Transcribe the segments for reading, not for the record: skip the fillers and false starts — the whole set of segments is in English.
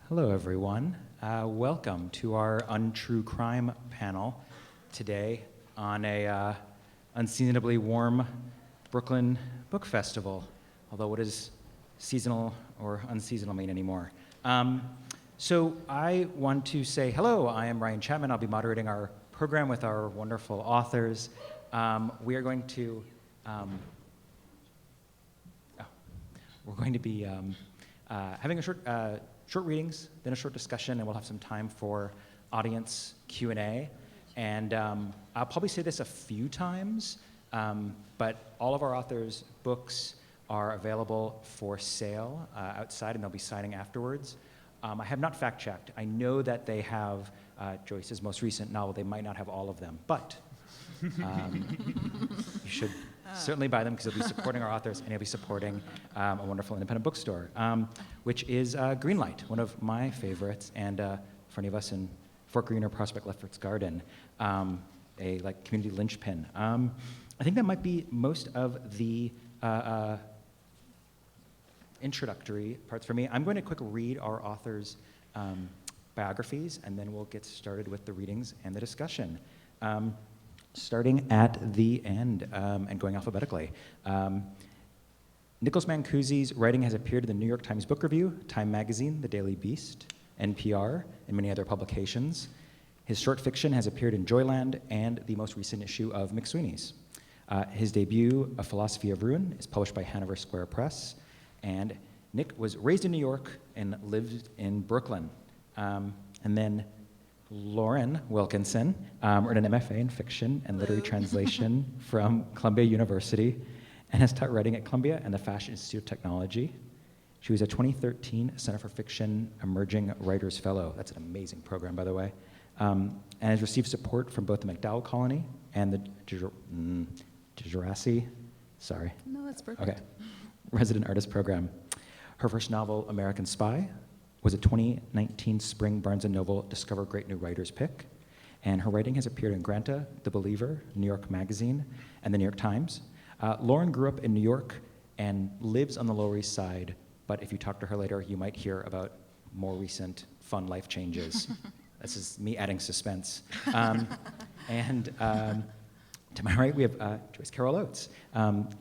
Hello, everyone. Welcome to our Untrue Crime panel today on a unseasonably warm Brooklyn Book Festival, although what does seasonal or unseasonal mean anymore? So I want to say hello, I am Ryan Chapman. I'll be moderating our program with our wonderful authors. We are going to be having a short readings, then a short discussion, and we'll have some time for audience Q&A. And I'll probably say this a few times, but all of our authors' books are available for sale outside, and they'll be signing afterwards. I have not fact-checked. I know that they have Joyce's most recent novel. They might not have all of them, but you should certainly buy them because they'll be supporting our authors, and they'll be supporting a wonderful independent bookstore, which is Greenlight, one of my favorites, and for any of us in Fort Greene or Prospect Lefferts Garden, a community linchpin. I think that might be most of the introductory parts for me. I'm going to quick read our authors' biographies, and then we'll get started with the readings and the discussion. Starting at the end and going alphabetically. Nicholas Mancusi's writing has appeared in the New York Times Book Review, Time Magazine, The Daily Beast, NPR, and many other publications. His short fiction has appeared in Joyland and the most recent issue of McSweeney's. His debut, A Philosophy of Ruin, is published by Hanover Square Press. And Nick was raised in New York and lived in Brooklyn. And then Lauren Wilkinson earned an MFA in fiction and literary translation from Columbia University and has taught writing at Columbia and the Fashion Institute of Technology. She was a 2013 Center for Fiction Emerging Writers Fellow. That's an amazing program, by the way. And has received support from both the MacDowell Colony and the Jurassic, sorry. No, that's perfect. Okay, Resident Artist Program. Her first novel, American Spy, was a 2019 spring Barnes & Noble Discover Great New Writers pick, and her writing has appeared in Granta, The Believer, New York Magazine, and the New York Times. Lauren grew up in New York and lives on the Lower East Side, but if you talk to her later, you might hear about more recent fun life changes. This is me adding suspense. And to my right, we have Joyce Carol Oates.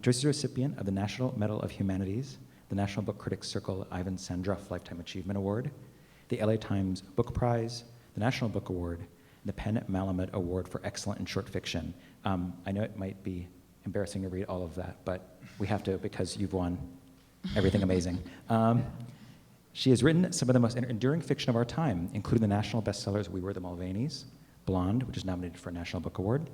Joyce is a recipient of the National Medal of Humanities, the National Book Critics Circle Ivan Sandroff Lifetime Achievement Award, the LA Times Book Prize, the National Book Award, and the Penn Malamud Award for Excellent in Short Fiction. I know it might be embarrassing to read all of that, but we have to because you've won everything amazing. She has written some of the most enduring fiction of our time, including the national bestsellers We Were the Mulvaneys, Blonde, which is nominated for a National Book Award,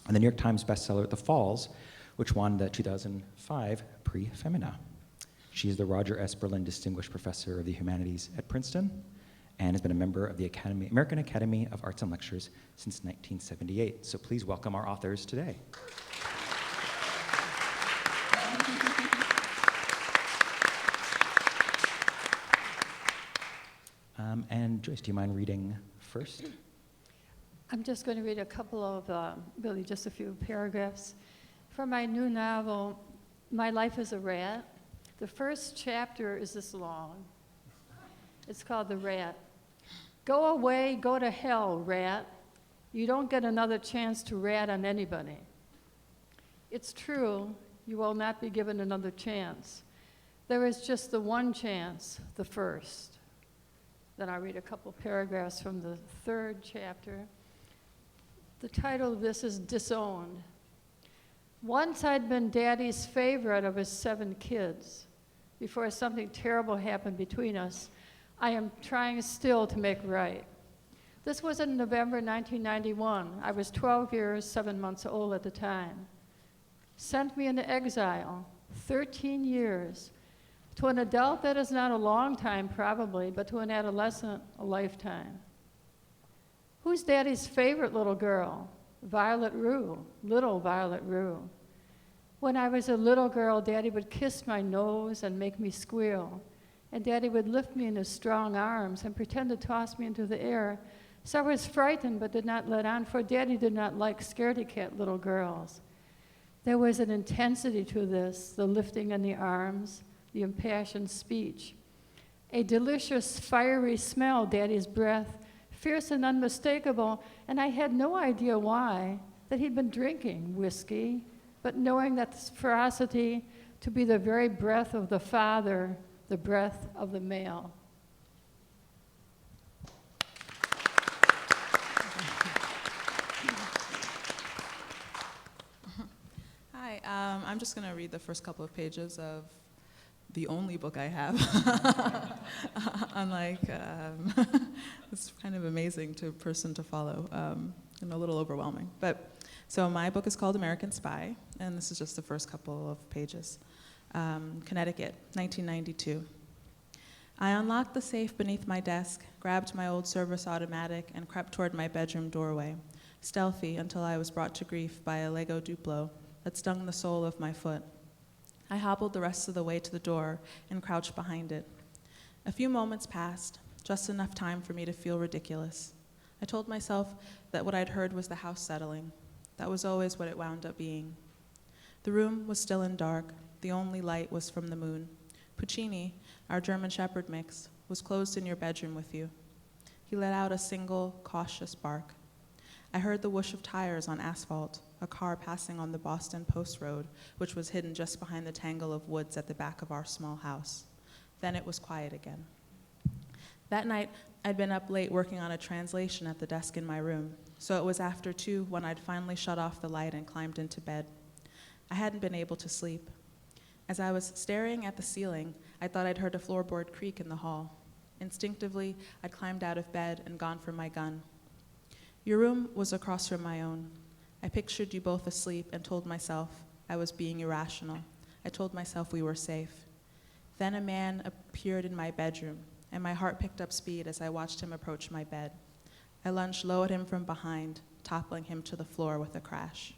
and the New York Times bestseller The Falls, which won the 2005 Prix Femina. She is the Roger S. Berlin Distinguished Professor of the Humanities at Princeton and has been a member of the American Academy of Arts and Lectures since 1978. So please welcome our authors today. And Joyce, do you mind reading first? I'm just going to read a couple of, really just a few paragraphs. From my new novel, My Life as a Rat, the first chapter is this long. It's called The Rat. Go away, go to hell, rat. You don't get another chance to rat on anybody. It's true, you will not be given another chance. There is just the one chance, the first. Then I'll read a couple paragraphs from the third chapter. The title of this is Disowned. Once I'd been Daddy's favorite of his 7 kids. Before something terrible happened between us, I am trying still to make right. This was in November 1991. I was 12 years, 7 months old at the time. Sent me into exile, 13 years. To an adult, that is not a long time probably, but to an adolescent, a lifetime. Who's Daddy's favorite little girl? Violet Rue, little Violet Rue. When I was a little girl, Daddy would kiss my nose and make me squeal. And Daddy would lift me in his strong arms and pretend to toss me into the air. So I was frightened but did not let on, for Daddy did not like scaredy-cat little girls. There was an intensity to this, the lifting in the arms, the impassioned speech. A delicious, fiery smell, Daddy's breath, fierce and unmistakable, and I had no idea why, that he'd been drinking whiskey, but knowing that this ferocity to be the very breath of the father, the breath of the male. Hi, I'm just going to read the first couple of pages of the only book I have. Unlike, it's kind of amazing to a person to follow and a little overwhelming. So my book is called American Spy, and this is just the first couple of pages. Connecticut, 1992. I unlocked the safe beneath my desk, grabbed my old service automatic, and crept toward my bedroom doorway, stealthy until I was brought to grief by a Lego Duplo that stung the sole of my foot. I hobbled the rest of the way to the door and crouched behind it. A few moments passed, just enough time for me to feel ridiculous. I told myself that what I'd heard was the house settling. That was always what it wound up being. The room was still and dark. The only light was from the moon. Puccini, our German Shepherd mix, was closed in your bedroom with you. He let out a single, cautious bark. I heard the whoosh of tires on asphalt, a car passing on the Boston Post Road, which was hidden just behind the tangle of woods at the back of our small house. Then it was quiet again. That night, I'd been up late working on a translation at the desk in my room, so it was after 2 when I'd finally shut off the light and climbed into bed. I hadn't been able to sleep. As I was staring at the ceiling, I thought I'd heard a floorboard creak in the hall. Instinctively, I'd climbed out of bed and gone for my gun. Your room was across from my own. I pictured you both asleep and told myself I was being irrational. I told myself we were safe. Then a man appeared in my bedroom, and my heart picked up speed as I watched him approach my bed. I lunged low at him from behind, toppling him to the floor with a crash.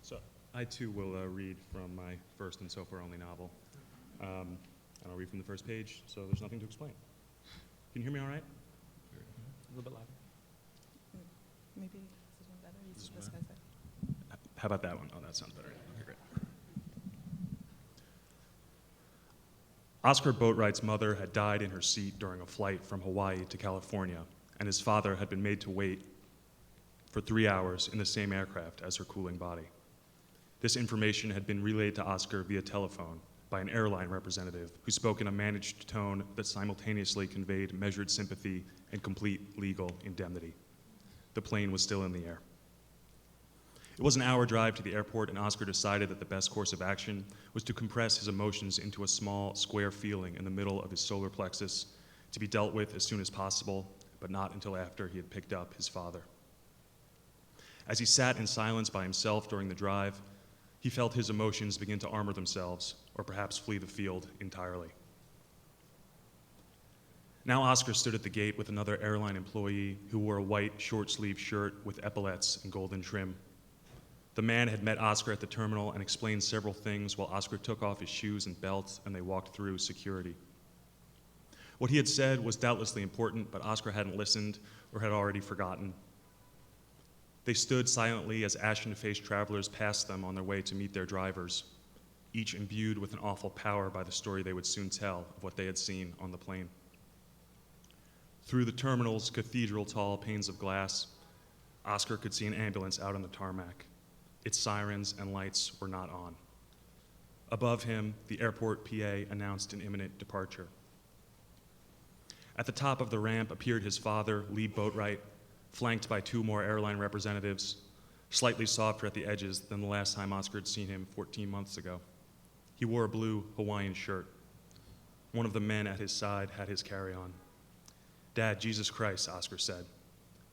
So, I too will read from my first and so far only novel. And I'll read from the first page, so there's nothing to explain. Can you hear me all right? A little bit louder. Maybe this one better? This This one guy's better. How about that one? Oh, that sounds better. Okay, great. Oscar Boatwright's mother had died in her seat during a flight from Hawaii to California, and his father had been made to wait for 3 hours in the same aircraft as her cooling body. This information had been relayed to Oscar via telephone by an airline representative who spoke in a managed tone that simultaneously conveyed measured sympathy and complete legal indemnity. The plane was still in the air. It was an hour drive to the airport, and Oscar decided that the best course of action was to compress his emotions into a small, square feeling in the middle of his solar plexus to be dealt with as soon as possible, but not until after he had picked up his father. As he sat in silence by himself during the drive, he felt his emotions begin to armor themselves, or perhaps flee the field entirely. Now Oscar stood at the gate with another airline employee who wore a white short-sleeved shirt with epaulettes and golden trim. The man had met Oscar at the terminal and explained several things while Oscar took off his shoes and belt and they walked through security. What he had said was doubtlessly important, but Oscar hadn't listened or had already forgotten. They stood silently as ashen-faced travelers passed them on their way to meet their drivers, each imbued with an awful power by the story they would soon tell of what they had seen on the plane. Through the terminal's cathedral-tall panes of glass, Oscar could see an ambulance out on the tarmac. Its sirens and lights were not on. Above him, the airport PA announced an imminent departure. At the top of the ramp appeared his father, Lee Boatwright, flanked by 2 more airline representatives, slightly softer at the edges than the last time Oscar had seen him 14 months ago. He wore a blue Hawaiian shirt. One of the men at his side had his carry-on. "Dad, Jesus Christ," Oscar said.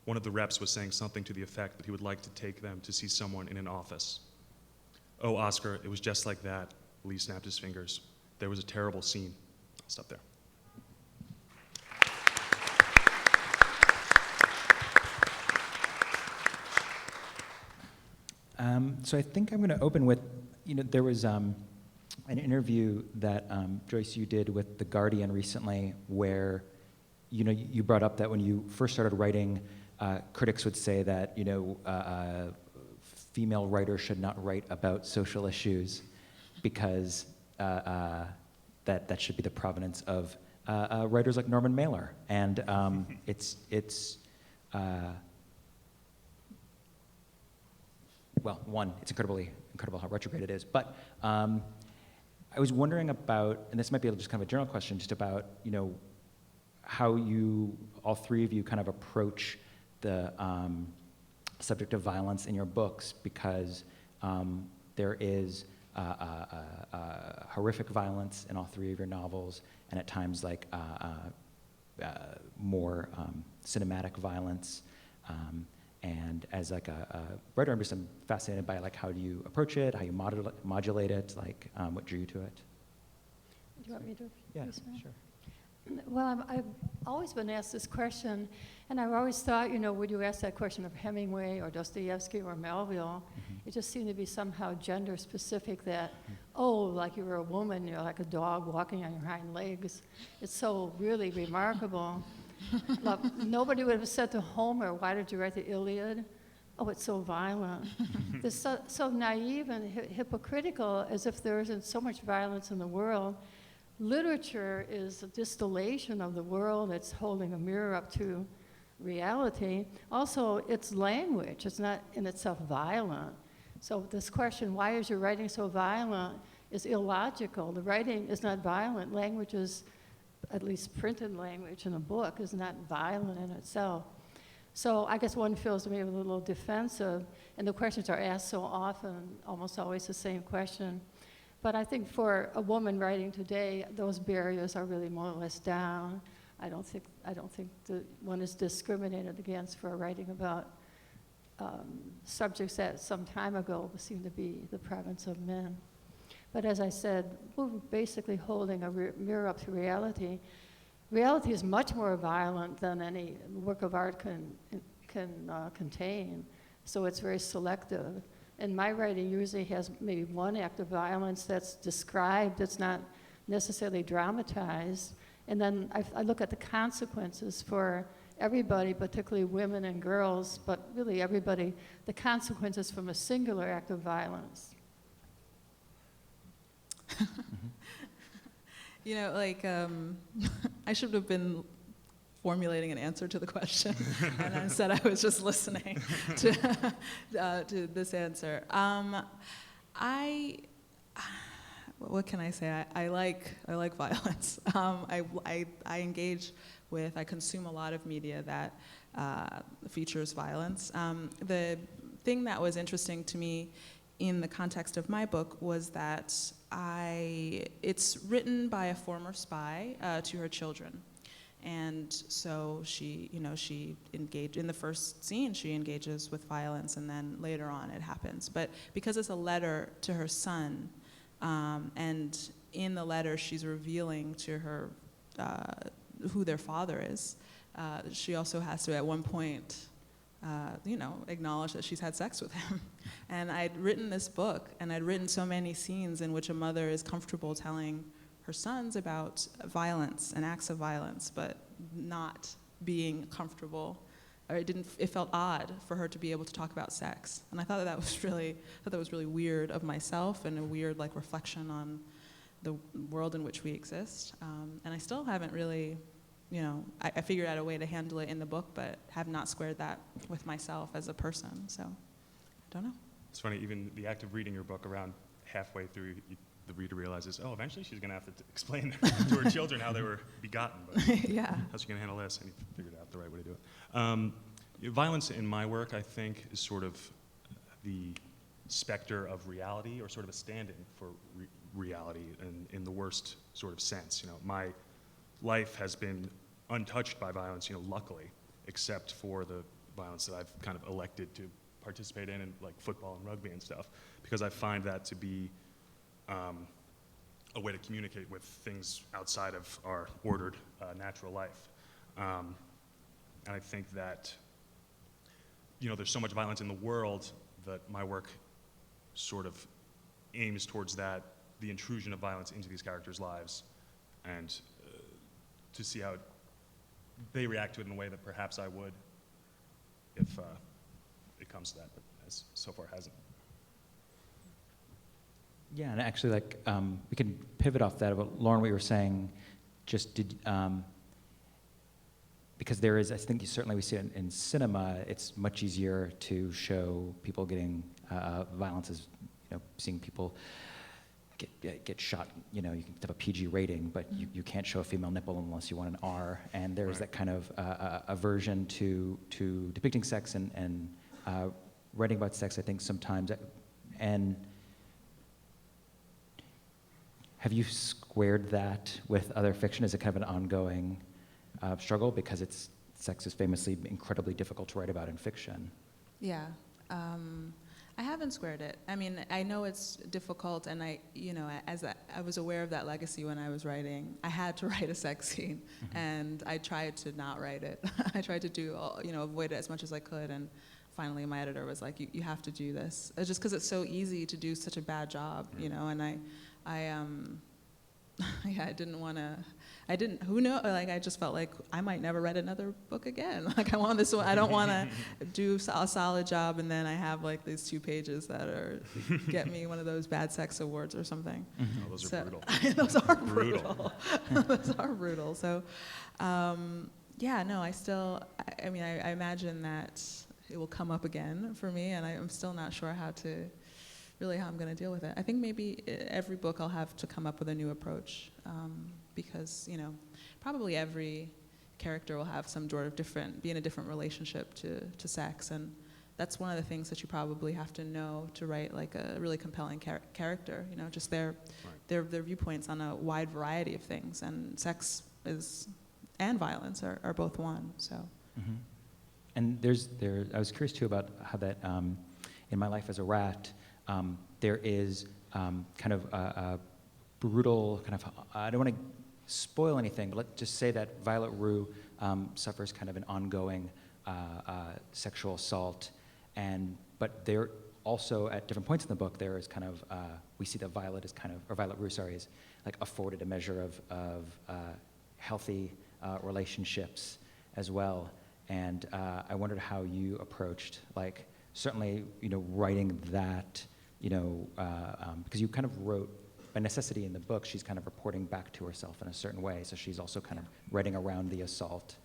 One of the reps was saying something to the effect that he would like to take them to see someone in an office. "Oh, Oscar, it was just like that." Lee snapped his fingers. "There was a terrible scene." I'll stop there. So I think I'm going to open with, there was an interview that Joyce, you did with The Guardian recently where, you brought up that when you first started writing, critics would say that, female writers should not write about social issues because that should be the provenance of writers like Norman Mailer. And it's incredible how retrograde it is. But I was wondering about, and this might be just kind of a general question, just about, how you, all three of you, kind of approach the subject of violence in your books, because there is horrific violence in all three of your novels, and at times like more cinematic violence. And as like a writer, I'm fascinated by like how do you approach it, how you modulate it, like what drew you to it. Do you want me to? Yeah, respond? sure. Well, I've always been asked this question, and I've always thought, would you ask that question of Hemingway or Dostoevsky or Melville? Mm-hmm. It just seemed to be somehow gender specific that, oh, like you were a woman, you're like a dog walking on your hind legs. It's so really remarkable. Look, nobody would have said to Homer, why did you write the Iliad? Oh, it's so violent. It's so naive and hypocritical, as if there isn't so much violence in the world. Literature is a distillation of the world. It's holding a mirror up to reality. Also, it's language. It's not in itself violent. So this question, why is your writing so violent, is illogical. The writing is not violent. Language is, at least printed language in a book, is not violent in itself. So I guess one feels maybe a little defensive, and the questions are asked so often, almost always the same question. But I think for a woman writing today, those barriers are really more or less down. I don't think that one is discriminated against for writing about subjects that some time ago seemed to be the province of men. But as I said, we're basically holding a mirror up to reality. Reality is much more violent than any work of art can contain. So it's very selective. And my writing usually has maybe one act of violence that's described, that's not necessarily dramatized. And then I look at the consequences for everybody, particularly women and girls, but really everybody, the consequences from a singular act of violence. I should have been formulating an answer to the question, and instead I was just listening to this answer. What can I say? I like violence. I engage with, I consume a lot of media that features violence. The thing that was interesting to me in the context of my book was that it's written by a former spy to her children. And so she engaged, in the first scene, she engages with violence, and then later on it happens. But because it's a letter to her son, and in the letter she's revealing to her who their father is, she also has to, at one point, acknowledge that she's had sex with him. And I'd written this book, and I'd written so many scenes in which a mother is comfortable telling her sons about violence and acts of violence, but not being comfortable, or it felt odd for her to be able to talk about sex. And I thought that was really weird of myself, and a weird reflection on the world in which we exist. And I still haven't really, I figured out a way to handle it in the book, but have not squared that with myself as a person. So I don't know. It's funny, even the act of reading your book, around halfway through, the reader realizes, oh, eventually she's going to have to explain to her children how they were begotten. But yeah. How's she going to handle this? And you figured out the right way to do it. Violence in my work, I think, is sort of the specter of reality, or sort of a stand-in for reality in the worst sort of sense. My life has been untouched by violence, luckily, except for the violence that I've kind of elected to participate in like football and rugby and stuff, because I find that to be a way to communicate with things outside of our ordered natural life. And I think that, there's so much violence in the world that my work sort of aims towards that, the intrusion of violence into these characters' lives, and to see how they react to it in a way that perhaps I would if it comes to that, but as so far hasn't. Yeah, and actually, like, we can pivot off that. About Lauren, what you were saying, just did, because there is, I think certainly we see it in cinema, it's much easier to show people getting violence as, seeing people get shot. You can have a PG rating, but you can't show a female nipple unless you want an R. And there's that kind of aversion to depicting sex and writing about sex, I think, sometimes. And have you squared that with other fiction? Is it kind of an ongoing struggle? Because sex is famously incredibly difficult to write about in fiction. Yeah. I haven't squared it. I mean, I know it's difficult, and I was aware of that legacy when I was writing. I had to write a sex scene, and I tried to not write it. I tried to avoid it as much as I could, and finally my editor was like, you have to do this. It's just because it's so easy to do such a bad job, and I didn't want to. Who knows? Like, I just felt like I might never read another book again. Like, I want this one. I don't want to do a solid job and then I have like these 2 pages that get me one of those bad sex awards or something. Oh, those are brutal. Those are brutal. Those are brutal. So, yeah, no, I imagine that it will come up again for me, and I'm still not sure how I'm going to deal with it. I think maybe every book I'll have to come up with a new approach, because, probably every character will have some sort of be in a different relationship to sex, and that's one of the things that you probably have to know to write like a really compelling character, just their viewpoints on a wide variety of things, and sex and violence are both one, so. Mm-hmm. And I was curious too about how that, in My Life as a Rat, there is kind of a brutal kind of, I don't want to spoil anything, but let's just say that Violet Rue suffers kind of an ongoing sexual assault, but there also at different points in the book there is kind of, we see that Violet Rue, is like afforded a measure of healthy relationships as well. And I wondered how you approached, like, certainly, writing that, because you kind of wrote, by necessity in the book, she's kind of reporting back to herself in a certain way, so she's also kind of writing around the assault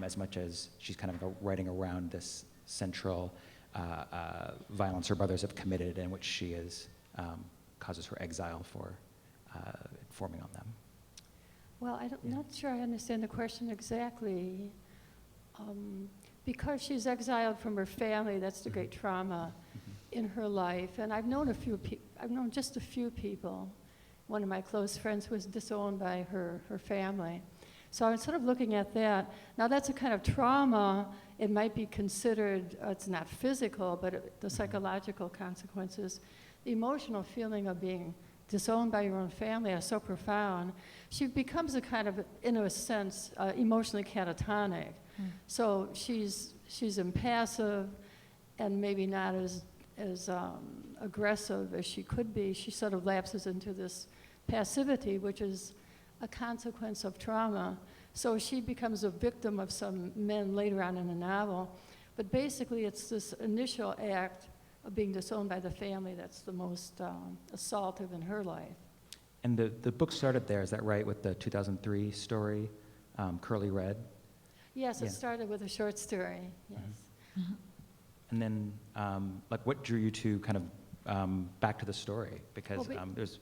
as much as she's kind of writing around this central violence her brothers have committed, and which she causes her exile for informing on them. Well, I'm not sure I understand the question exactly. Because she's exiled from her family, that's the great trauma in her life. And I've known just a few people. One of my close friends was disowned by her family. So I'm sort of looking at that. Now that's a kind of trauma. It might be considered, it's not physical, but the psychological consequences, the emotional feeling of being disowned by your own family are so profound. She becomes a kind of, in a sense, emotionally catatonic. So she's impassive and maybe not as aggressive as she could be. She sort of lapses into this passivity, which is a consequence of trauma. So she becomes a victim of some men later on in the novel. But basically, it's this initial act of being disowned by the family that's the most assaultive in her life. And the book started there, is that right, with the 2003 story, Curly Red? Yes, Yeah. it started with a short story, yes. Mm-hmm. And then, like, what drew you to kind of back to the story? Because there's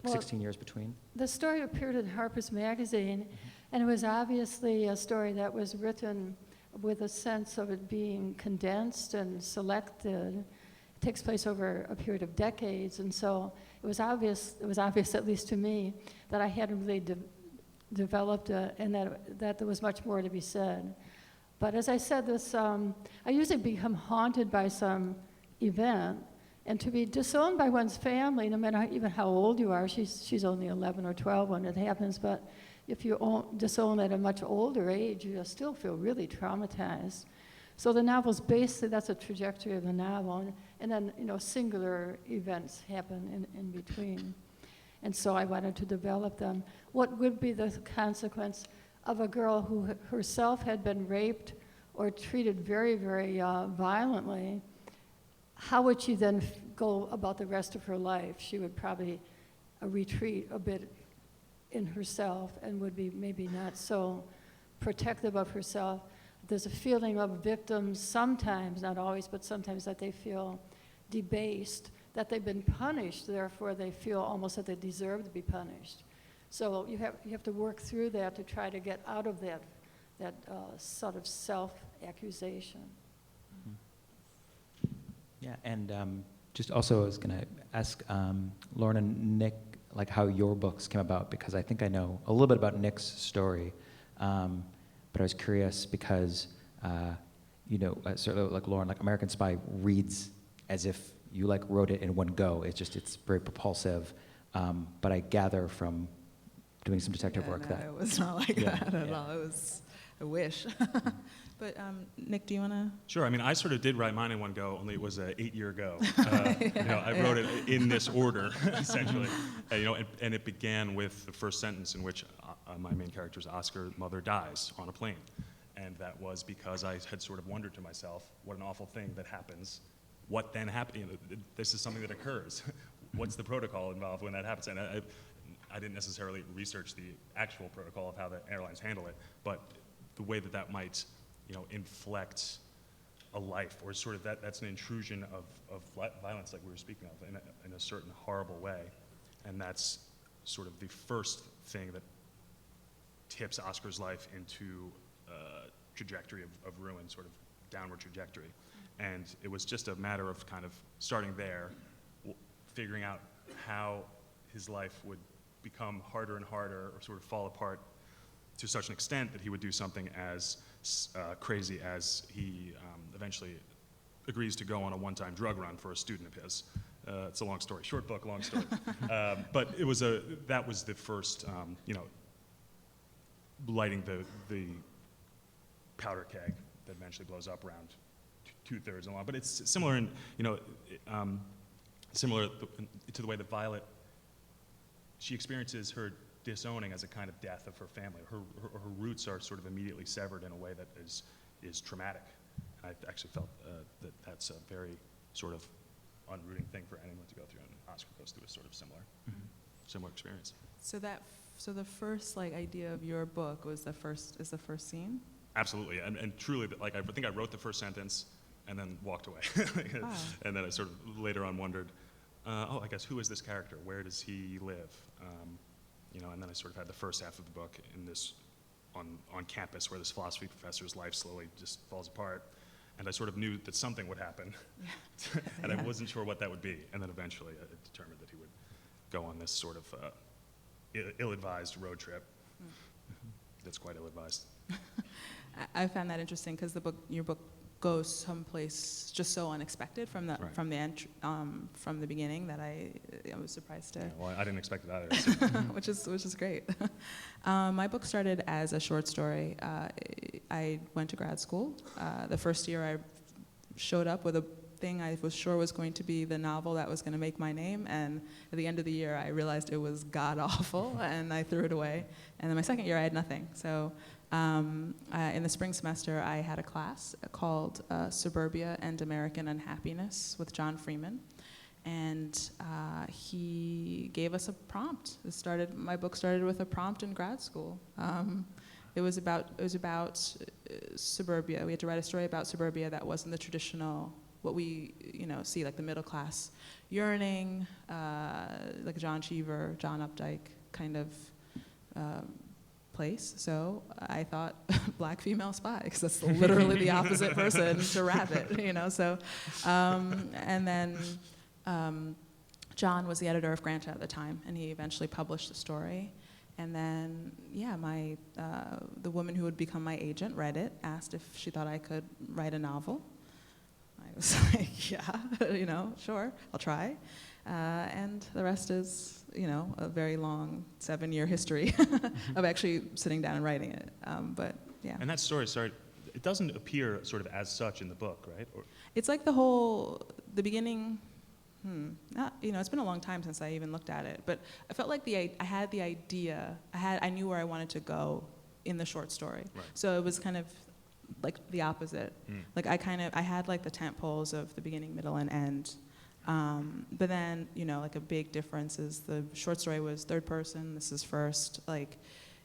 like 16 years between. The story appeared in Harper's Magazine, and it was obviously a story that was written with a sense of it being condensed and selected. It takes place over a period of decades, and so it was obvious, at least to me, that I hadn't really developed and that there was much more to be said. But as I said, I usually become haunted by some event, and to be disowned by one's family, no matter even how old you are, she's only 11 or 12 when it happens, but if you're disowned at a much older age, you still feel really traumatized. So the novel's basically, that's a trajectory of the novel, and then, singular events happen in between. And so I wanted to develop them. What would be the consequence of a girl who herself had been raped or treated very, very violently, how would she then go about the rest of her life? She would probably retreat a bit in herself and would be maybe not so protective of herself. There's a feeling of victims sometimes, not always, but sometimes that they feel debased, that they've been punished, therefore they feel almost that they deserve to be punished. So you have to work through that to try to get out of that sort of self-accusation. Yeah, and just also I was going to ask Lauren and Nick, like how your books came about, because I think I know a little bit about Nick's story, but I was curious because, sort of like Lauren, like American Spy reads as if you like wrote it in one go. It's very propulsive, but I gather from doing some detective work that it was not like that at all. It was, I wish. But Nick, do you want to? Sure. I mean, I sort of did write mine in one go, only it was 8 year ago. I wrote it in this order, essentially. And it began with the first sentence in which my main character's Oscar's mother dies on a plane. And that was because I had sort of wondered to myself, what an awful thing that happens. What then happens? This is something that occurs. What's the protocol involved when that happens? And I didn't necessarily research the actual protocol of how the airlines handle it, but the way that might inflect a life, or sort of that's an intrusion of violence like we were speaking of in a certain horrible way. And that's sort of the first thing that tips Oscar's life into a trajectory of ruin, sort of downward trajectory. And it was just a matter of kind of starting there, figuring out how his life would become harder and harder, or sort of fall apart to such an extent that he would do something as crazy as he eventually agrees to go on a one-time drug run for a student of his. It's a long story, short book, long story. But that was the first, lighting the powder keg that eventually blows up around 2/3 along. But it's similar similar to the way that Violet, she experiences her disowning as a kind of death of her family. Her roots are sort of immediately severed in a way that is traumatic. And I actually felt that that's a very sort of unrooting thing for anyone to go through, and Oscar goes through a sort of similar experience. So the first idea of your book was the first scene? Absolutely, and truly, I think I wrote the first sentence and then walked away. Wow. And then I sort of later on wondered, I guess who is this character? Where does he live? And then I sort of had the first half of the book on campus, where this philosophy professor's life slowly just falls apart. And I sort of knew that something would happen, and I wasn't sure what that would be. And then eventually I determined that he would go on this sort of ill-advised road trip. That's quite ill-advised. I found that interesting because your book goes someplace just so unexpected from the beginning that I was surprised to. Yeah, well, I didn't expect it either. So. which is great. My book started as a short story. I went to grad school. The first year I showed up with a thing I was sure was going to be the novel that was going to make my name, and at the end of the year I realized it was god-awful, and I threw it away. And then my second year I had nothing. So in the spring semester I had a class called Suburbia and American Unhappiness with John Freeman. And he gave us a prompt. My book started with a prompt in grad school. It was about suburbia. We had to write a story about suburbia that wasn't the traditional, what we see, like the middle class yearning, like John Cheever, John Updike kind of place. So I thought black female spy, because that's literally the opposite person to Rabbit, So, and then John was the editor of Granta at the time, and he eventually published the story. And then, the woman who would become my agent read it, asked if she thought I could write a novel. I was like, yeah, sure, I'll try. And the rest is, a very long 7-year history of actually sitting down and writing it. But yeah. And that story, it doesn't appear sort of as such in the book, right? It's like the beginning. It's been a long time since I even looked at it, but I felt like I had the idea. I knew where I wanted to go in the short story. Right. So it was kind of like the opposite. Like I had like the tent poles of the beginning, middle, and end. But then, you know, like a big difference is the short story was third person, this is first. Like,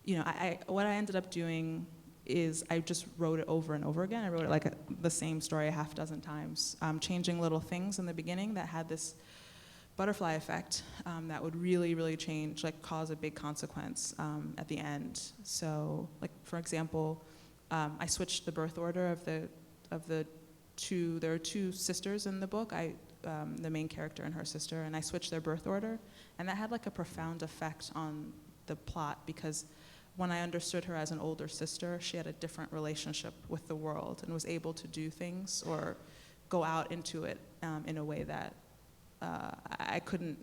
you know, what I ended up doing is I just wrote it over and over again. I wrote it like the same story a half dozen times, changing little things in the beginning that had this butterfly effect that would really, really change, like cause a big consequence at the end. So, like for example, I switched the birth order of the two. There are two sisters in the book. The main character and her sister, and I switched their birth order, and that had like a profound effect on the plot because when I understood her as an older sister, she had a different relationship with the world and was able to do things or go out into it in a way that I couldn't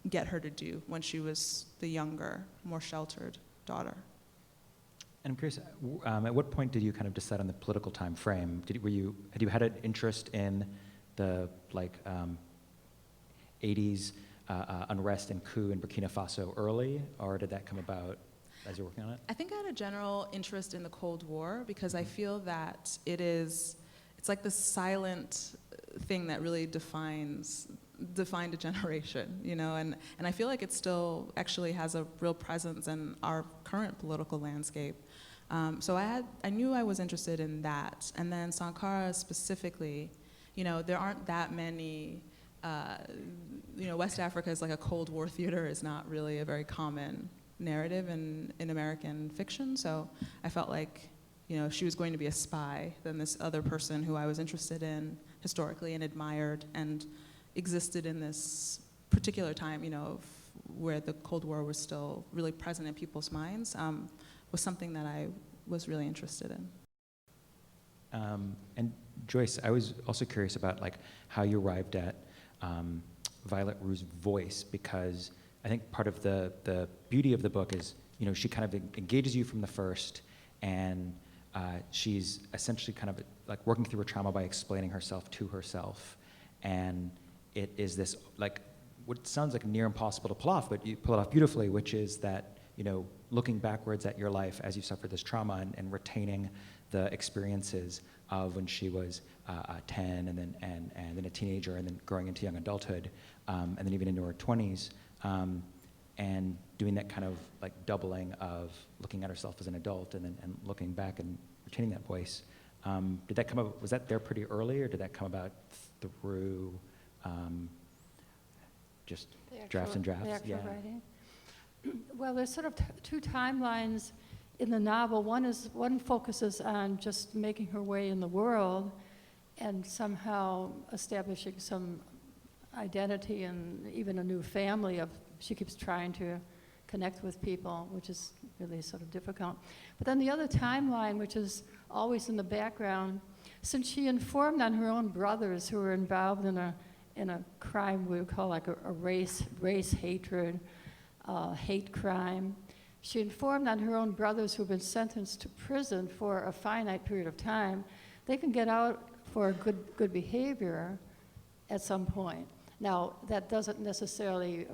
get her to do when she was the younger, more sheltered daughter. And I'm curious, at what point did you kind of decide on the political time frame? Had you had an interest in the 80s unrest and coup in Burkina Faso early, or did that come about as you're working on it? I think I had a general interest in the Cold War because I feel that it's like the silent thing that really defined a generation, you know, and I feel like it still actually has a real presence in our current political landscape. So I knew I was interested in that, and then Sankara specifically, you know, there aren't that many, you know, West Africa is like a Cold War theater is not really a very common narrative in American fiction, so I felt like, you know, if she was going to be a spy, then this other person who I was interested in historically and admired and existed in this particular time, you know, where the Cold War was still really present in people's minds, was something that I was really interested in. And Joyce, I was also curious about like how you arrived at Violet Rue's voice, because I think part of the beauty of the book is, you know, she kind of engages you from the first, and she's essentially kind of like working through her trauma by explaining herself to herself. And it is this like what sounds like near impossible to pull off, but you pull it off beautifully, which is that, you know, looking backwards at your life as you suffered this trauma and retaining the experiences of when she was 10 and then a teenager and then growing into young adulthood, and then even into her 20s, and doing that kind of like doubling of looking at herself as an adult and looking back and retaining that voice. Did that come up, was that there pretty early, or did that come about through just drafts and drafts? The actual writing? Well, there's sort of two timelines in the novel. One focuses on just making her way in the world and somehow establishing some identity and even a new family of, she keeps trying to connect with people, which is really sort of difficult. But then the other timeline, which is always in the background, since she informed on her own brothers who were involved in a crime we would call like a race hatred, hate crime. She informed on her own brothers who've been sentenced to prison for a finite period of time. They can get out for good behavior at some point. Now, that doesn't necessarily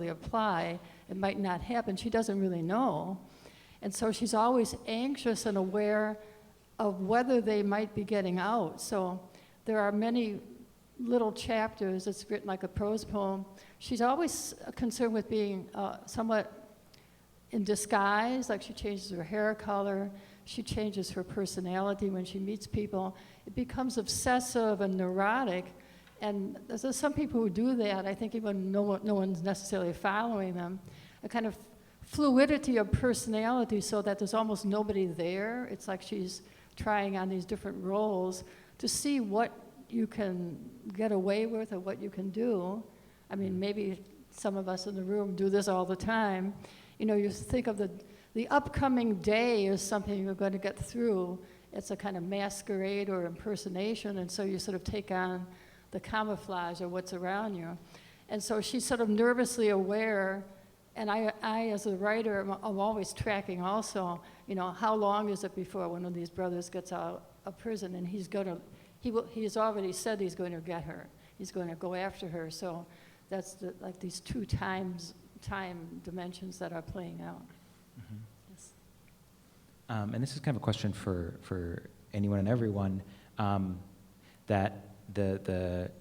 apply. It might not happen. She doesn't really know. And so she's always anxious and aware of whether they might be getting out. So there are many little chapters. It's written like a prose poem. She's always concerned with being somewhat in disguise, like she changes her hair color, she changes her personality when she meets people. It becomes obsessive and neurotic, and there's some people who do that, I think even no one's necessarily following them, a kind of fluidity of personality so that there's almost nobody there. It's like she's trying on these different roles to see what you can get away with or what you can do. I mean, maybe some of us in the room do this all the time. You know, you think of the upcoming day as something you're going to get through. It's a kind of masquerade or impersonation, and so you sort of take on the camouflage of what's around you. And so she's sort of nervously aware, and I as a writer, I'm always tracking also, you know, how long is it before one of these brothers gets out of prison, and he's already said he's going to get her. He's going to go after her, so that's like these two time dimensions that are playing out. Mm-hmm. Yes. And this is kind of a question for anyone and everyone, that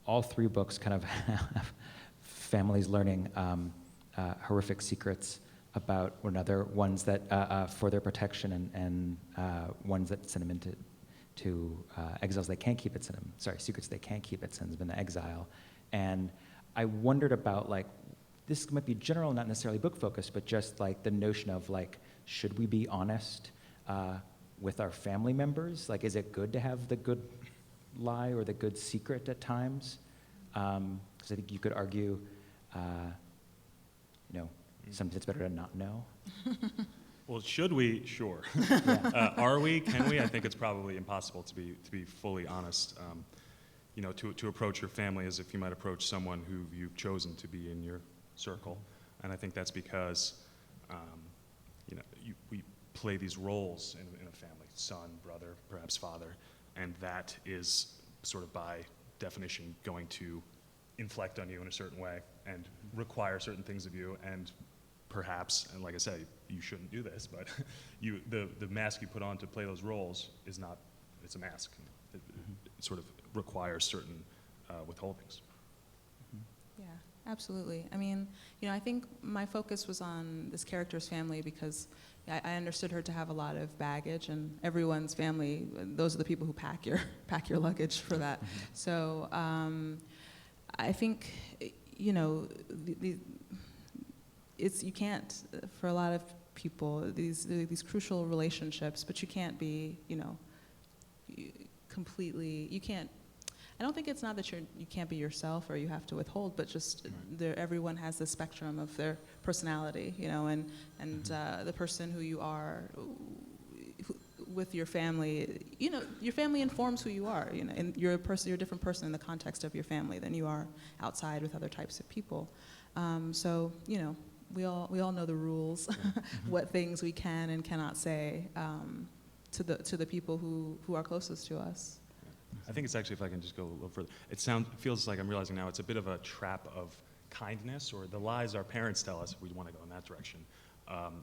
all three books kind of have families learning horrific secrets about one another, ones that for their protection and ones that send them into exiles they can't keep at secrets they can't keep at sends them into exile. And I wondered about, like, this might be general, not necessarily book focused, but just like the notion of, like, should we be honest with our family members? Like, is it good to have the good lie or the good secret at times? Because I think you could argue, sometimes it's better to not know. Well, should we? Sure. Yeah. Are we? Can we? I think it's probably impossible to be fully honest. To approach your family as if you might approach someone who you've chosen to be in your circle, and I think that's because, we play these roles in a family: son, brother, perhaps father, and that is sort of by definition going to inflect on you in a certain way and require certain things of you, and perhaps, and like I say, you shouldn't do this, but the mask you put on to play those roles is not, it's a mask. It sort of requires certain withholdings. Yeah, absolutely. I mean, I think my focus was on this character's family because I understood her to have a lot of baggage, and everyone's family, those are the people who pack your luggage for that. So I think, you can't, for a lot of people, these crucial relationships, but you can't be, completely, you can't, I don't think it's not that you can't be yourself or you have to withhold, but just everyone has the spectrum of their personality, and the person who you are with your family, your family informs who you are, and you're a different person in the context of your family than you are outside with other types of people. So, we all know the rules, what things we can and cannot say to the people who are closest to us. I think it's actually, if I can just go a little further, feels like I'm realizing now it's a bit of a trap of kindness, or the lies our parents tell us if we want to go in that direction.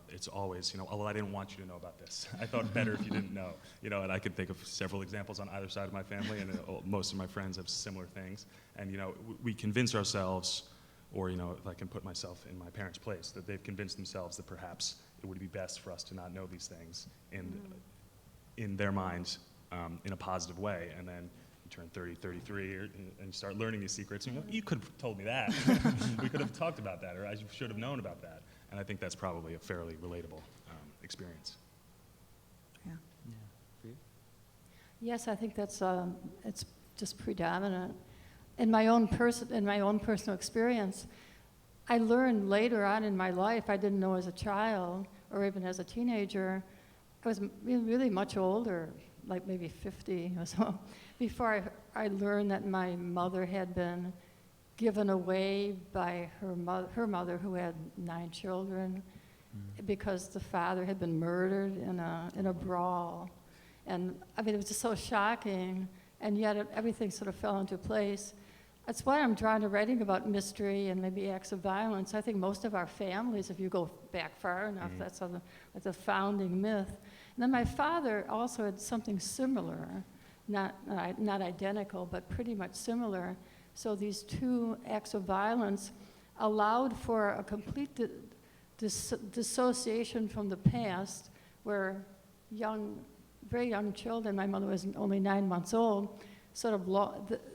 It's always, well, I didn't want you to know about this. I thought better if you didn't know. And I could think of several examples on either side of my family, and most of my friends have similar things. And, we convince ourselves, or, if I can put myself in my parents' place, that they've convinced themselves that perhaps it would be best for us to not know these things in their minds, in a positive way. And then you turn 30, 33, and start learning these secrets. And you could have told me that. We could have talked about that, or I should have known about that. And I think that's probably a fairly relatable experience. Yeah. Yeah. For you? Yes, I think that's it's just predominant. In my own personal experience, I learned later on in my life, I didn't know as a child or even as a teenager. I was really much older, like maybe 50 or so, before I learned that my mother had been given away by her mother, who had 9 children, because the father had been murdered in a brawl. And I mean, it was just so shocking, and yet everything sort of fell into place. That's why I'm drawn to writing about mystery and maybe acts of violence. I think most of our families, if you go back far enough, that's like the founding myth. And then my father also had something similar, not identical, but pretty much similar. So these 2 acts of violence allowed for a complete dissociation from the past, where very young children, my mother was only 9 months old, sort of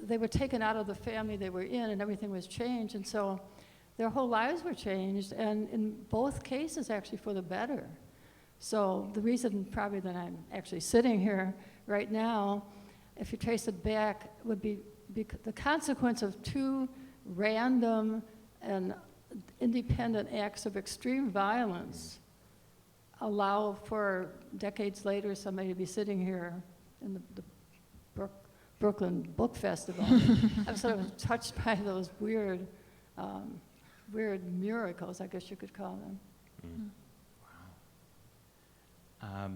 they were taken out of the family they were in, and everything was changed, and so their whole lives were changed, and in both cases actually for the better. So the reason probably that I'm actually sitting here right now, if you trace it back, would be the consequence of 2 random and independent acts of extreme violence allow for decades later somebody to be sitting here in the Brooklyn Book Festival. I'm sort of touched by those weird miracles, I guess you could call them. Wow.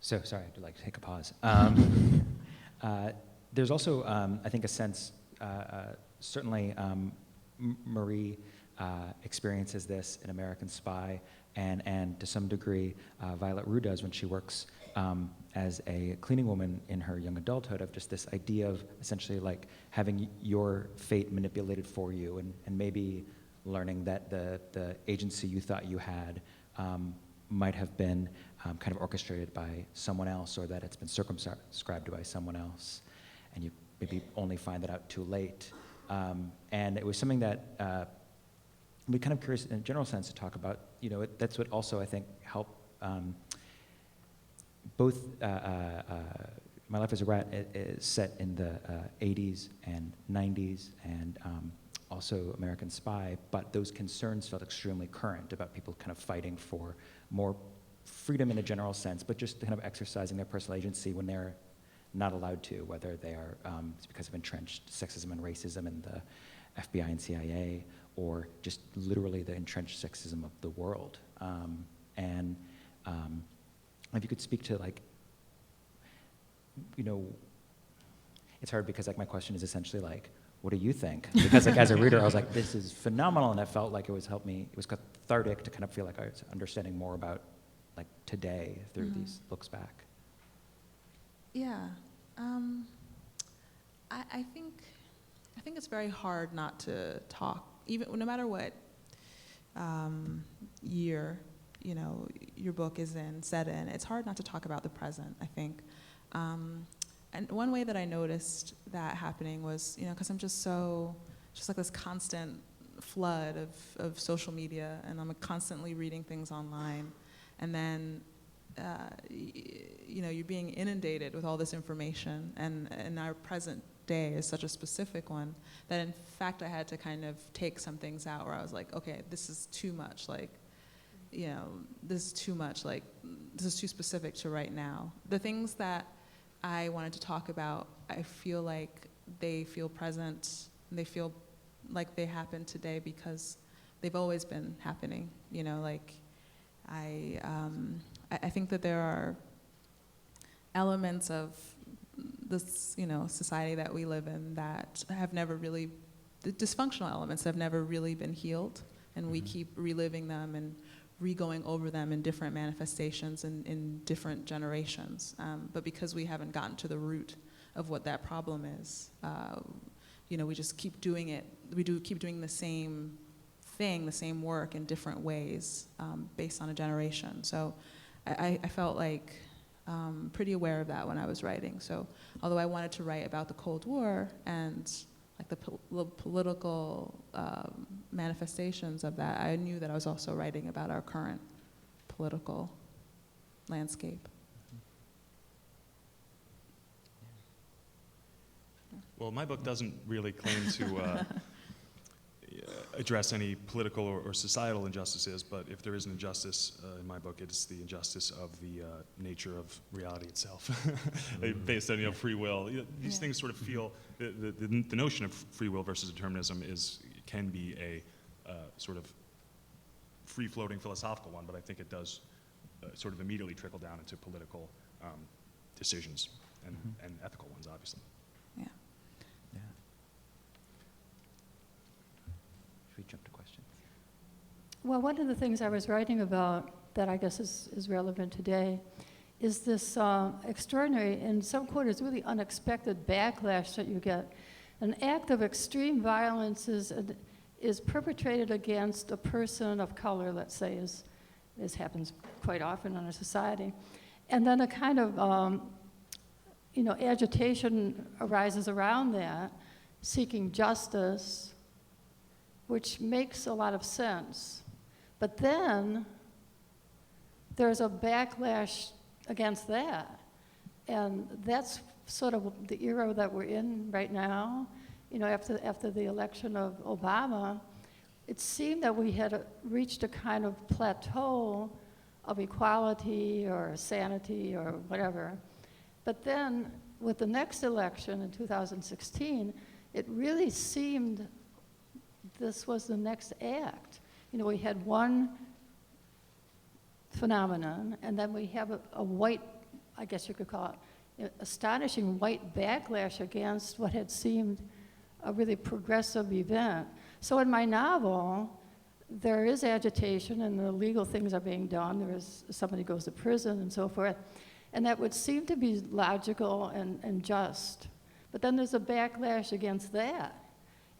So sorry, I had to take a pause. There's also, I think, a sense, certainly Marie experiences this in American Spy, and to some degree, Violet Rue does when she works as a cleaning woman in her young adulthood, of just this idea of essentially like having your fate manipulated for you, and maybe learning that the agency you thought you had might have been kind of orchestrated by someone else, or that it's been circumscribed by someone else, and you maybe only find that out too late. And it was something that I'd be kind of curious in a general sense to talk about. You know, that's what also I think helped both My Life as a Rat is set in the 80s and 90s, and also American Spy, but those concerns felt extremely current about people kind of fighting for more freedom in a general sense, but just kind of exercising their personal agency when they're not allowed to, whether they are it's because of entrenched sexism and racism in the FBI and CIA, or just literally the entrenched sexism of the world. If you could speak to, like, you know, it's hard because like my question is essentially like, what do you think? Because like as a reader, I was like, this is phenomenal, and I felt like it was helped me. It was cathartic to kind of feel like I was understanding more about like today through these looks back. Yeah, I think it's very hard not to talk, even no matter what year, you know, your book is set in. It's hard not to talk about the present, I think. And one way that I noticed that happening was, you know, because I'm just like this constant flood of social media, and I'm constantly reading things online, and then, you know, you're being inundated with all this information, and our present day is such a specific one that in fact I had to kind of take some things out where I was like, okay, this is too much, like, you know, this is too much, like, this is too specific to right now. The things that I wanted to talk about, I feel like they feel present, and they feel like they happen today because they've always been happening, you know, like, I think that there are elements of this, you know, society that we live in that have never really, the dysfunctional elements have never really been healed, and we keep reliving them and re-going over them in different manifestations and in different generations. But because we haven't gotten to the root of what that problem is, you know, we just keep doing it. We keep doing the same thing, the same work in different ways based on a generation. So I felt like pretty aware of that when I was writing. So although I wanted to write about the Cold War and like the political manifestations of that, I knew that I was also writing about our current political landscape. Well, my book doesn't really claim to address any political or societal injustices, but if there is an injustice in my book, it's the injustice of the nature of reality itself, based on, you know, free will. You know, these things sort of feel, the notion of free will versus determinism can be a sort of free-floating philosophical one, but I think it does sort of immediately trickle down into political decisions and ethical ones, obviously. Yeah. Yeah. Should we jump to questions? Well, one of the things I was writing about that I guess is relevant today is this extraordinary, in some quarters, really unexpected backlash that you get. An act of extreme violence is perpetrated against a person of color, let's say, as happens quite often in our society. And then a kind of, you know, agitation arises around that, seeking justice, which makes a lot of sense. But then there's a backlash against that. And that's sort of the era that we're in right now. You know, after the election of Obama, it seemed that we had reached a kind of plateau of equality or sanity or whatever. But then with the next election in 2016, it really seemed this was the next act. You know, we had one phenomenon, and then we have a white, I guess you could call it, astonishing white backlash against what had seemed a really progressive event. So in my novel, there is agitation and the legal things are being done. Somebody goes to prison and so forth. And that would seem to be logical and just. But then there's a backlash against that.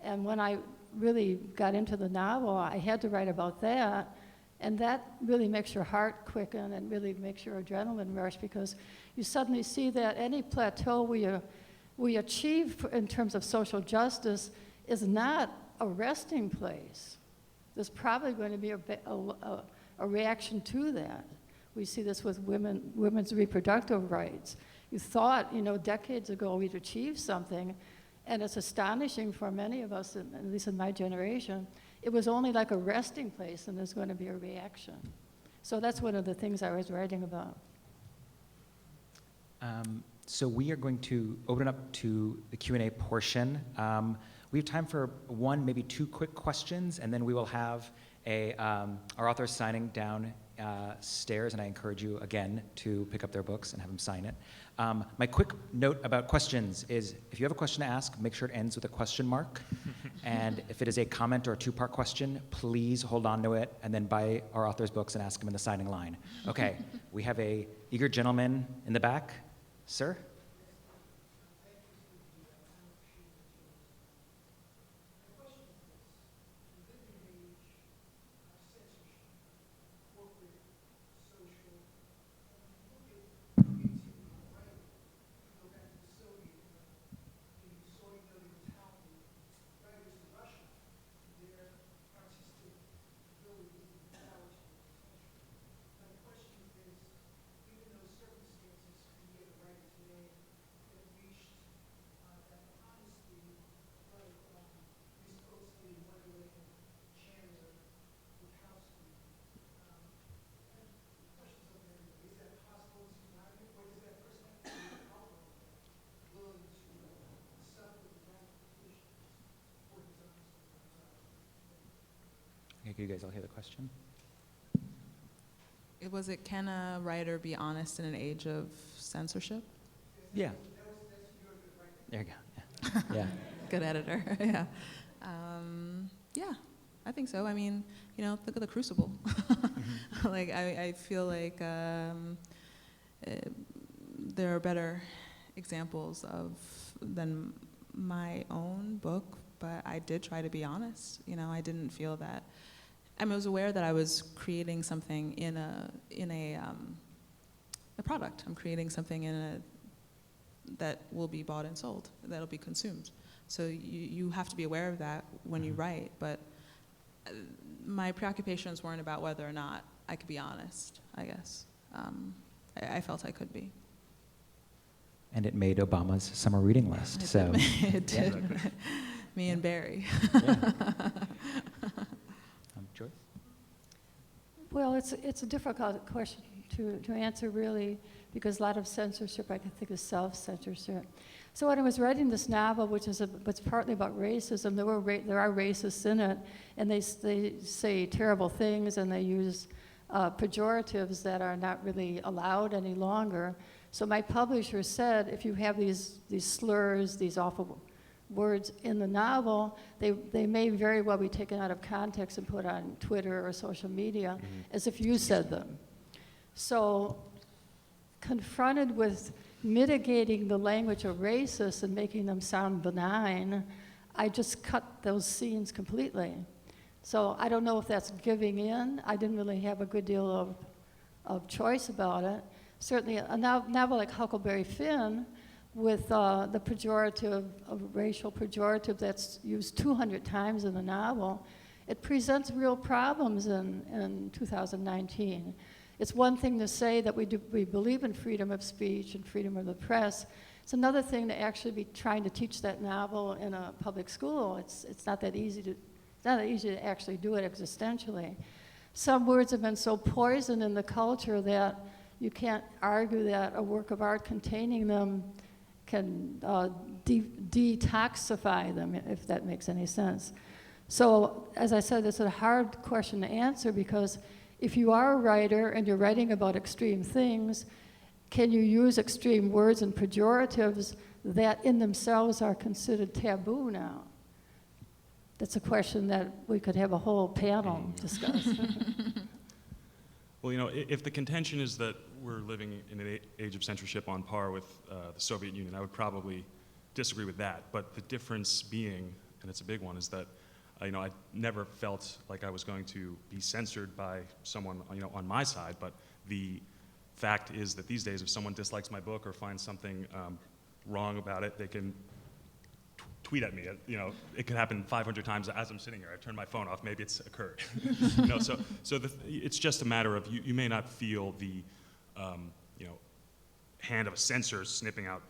And when I really got into the novel, I had to write about that. And that really makes your heart quicken and really makes your adrenaline rush, because you suddenly see that any plateau we achieve in terms of social justice is not a resting place. There's probably going to be a reaction to that. We see this with women's reproductive rights. You thought, decades ago we'd achieved something, and it's astonishing for many of us, at least in my generation, it was only like a resting place, and there's going to be a reaction. So that's one of the things I was writing about. So we are going to open up to the Q&A portion. We have time for one, maybe two quick questions, and then we will have our author signing downstairs, and I encourage you again to pick up their books and have them sign it. My quick note about questions is, if you have a question to ask, make sure it ends with a question mark. And if it is a comment or a two-part question, please hold on to it and then buy our author's books and ask him in the signing line. Okay, we have a eager gentleman in the back. Sir? Okay, you guys all hear the question? Was it, can a writer be honest in an age of censorship? Yeah. There you go. Yeah. Good editor, yeah. Yeah, I think so. I mean, look at the Crucible. Like, I feel like there are better examples than my own book, but I did try to be honest. I didn't feel that. I was aware that I was creating something in a product. I'm creating something that will be bought and sold, that'll be consumed. So you have to be aware of that when you write, but my preoccupations weren't about whether or not I could be honest, I guess. I felt I could be. And it made Obama's summer reading list. It did. Me and Barry. Yeah. Joyce? Well, it's a difficult question to answer, really, because a lot of censorship, I can think, is self-censorship. So when I was writing this novel, which is partly about racism, there are racists in it, and they say terrible things, and they use pejoratives that are not really allowed any longer. So my publisher said, if you have these slurs, these awful words in the novel, they may very well be taken out of context and put on Twitter or social media as if you said them. So confronted with mitigating the language of racists and making them sound benign, I just cut those scenes completely. So I don't know if that's giving in. I didn't really have a good deal of choice about it. Certainly a novel like Huckleberry Finn, with the pejorative, of racial pejorative that's used 200 times in the novel, it presents real problems in 2019. It's one thing to say that we believe in freedom of speech and freedom of the press. It's another thing to actually be trying to teach that novel in a public school. It's not that easy to actually do it existentially. Some words have been so poisoned in the culture that you can't argue that a work of art containing them can detoxify them, if that makes any sense. So, as I said, it's a hard question to answer, because if you are a writer and you're writing about extreme things, can you use extreme words and pejoratives that in themselves are considered taboo now? that's a question that we could have a whole panel discuss. Well, you know, if the contention is that we're living in an age of censorship on par with the Soviet Union, I would probably disagree with that. But the difference being, and it's a big one, is that you know, I never felt like I was going to be censored by someone, you know, on my side. But the fact is that these days, if someone dislikes my book or finds something wrong about it, they can tweet at me. You know, it could happen 500 times as I'm sitting here. I turn my phone off. Maybe it's occurred. You know, so it's just a matter of you may not feel the you know, hand of a censor snipping out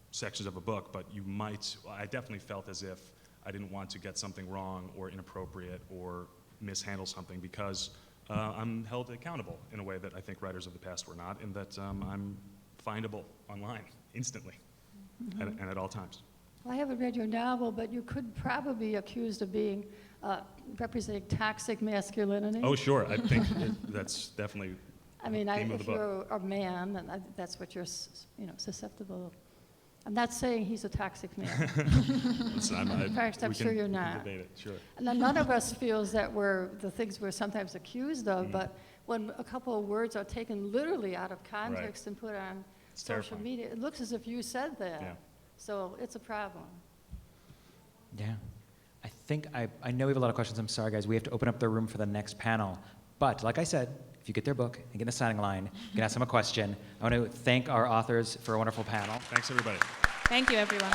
sections of a book, but you might. I definitely felt as if I didn't want to get something wrong or inappropriate or mishandle something because I'm held accountable in a way that I think writers of the past were not, and that I'm findable online instantly and at all times. Well, I haven't read your novel, but you could probably be accused of being representing toxic masculinity. Oh, sure. I think that's definitely I mean, the theme of if the book. you're a man, then that's what you're, you know, susceptible of. I'm not saying he's a toxic man. Listen, In fact, I'm sure you're we can not. debate it, sure. And then none of us feels that we're the things we're sometimes accused of, but when a couple of words are taken literally out of context and put on It's social terrifying. media, it looks as if you said that. Yeah. So it's a problem. Yeah. I think I know we have a lot of questions. I'm sorry, guys. We have to open up the room for the next panel. But like I said, if you get their book and get in the signing line, you can ask them a question. I want to thank our authors for a wonderful panel. Thanks, everybody. Thank you, everyone.